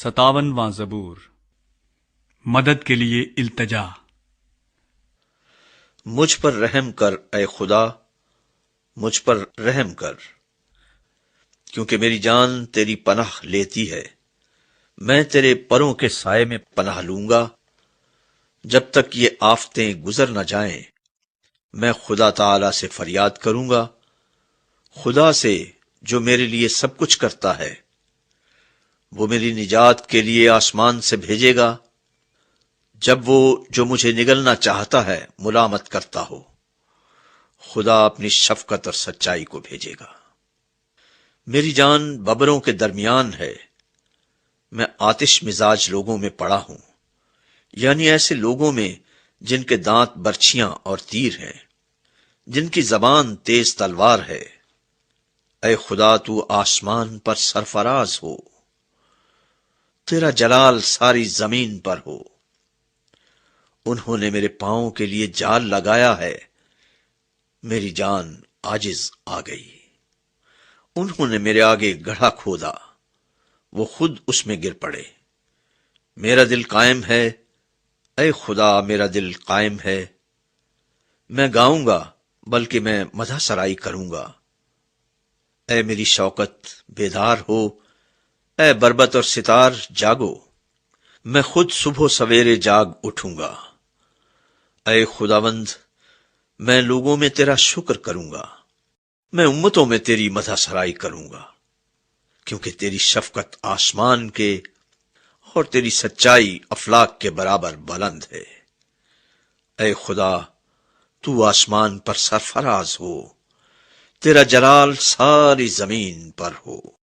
57واں زبور، مدد کے لیے التجا۔ مجھ پر رحم کر اے خدا، مجھ پر رحم کر، کیونکہ میری جان تیری پناہ لیتی ہے۔ میں تیرے پروں کے سائے میں پناہ لوں گا، جب تک یہ آفتیں گزر نہ جائیں۔ میں خدا تعالی سے فریاد کروں گا، خدا سے جو میرے لیے سب کچھ کرتا ہے۔ وہ میری نجات کے لیے آسمان سے بھیجے گا، جب وہ جو مجھے نگلنا چاہتا ہے ملامت کرتا ہو۔ خدا اپنی شفقت اور سچائی کو بھیجے گا۔ میری جان ببروں کے درمیان ہے، میں آتش مزاج لوگوں میں پڑا ہوں، یعنی ایسے لوگوں میں جن کے دانت برچھیاں اور تیر ہیں، جن کی زبان تیز تلوار ہے۔ اے خدا، تو آسمان پر سرفراز ہو، تیرا جلال ساری زمین پر ہو۔ انہوں نے میرے پاؤں کے لیے جال لگایا ہے، میری جان عاجز آ گئی۔ انہوں نے میرے آگے گڑھا کھودا، وہ خود اس میں گر پڑے۔ میرا دل قائم ہے، اے خدا میرا دل قائم ہے۔ میں گاؤں گا، بلکہ میں مدح سرائی کروں گا۔ اے میری شوکت بیدار ہو، اے بربط اور ستار جاگو۔ میں خود صبح و سویرے جاگ اٹھوں گا۔ اے خداوند، میں لوگوں میں تیرا شکر کروں گا، میں امتوں میں تیری مدح سرائی کروں گا، کیونکہ تیری شفقت آسمان کے اور تیری سچائی افلاک کے برابر بلند ہے۔ اے خدا، تو آسمان پر سرفراز ہو، تیرا جلال ساری زمین پر ہو۔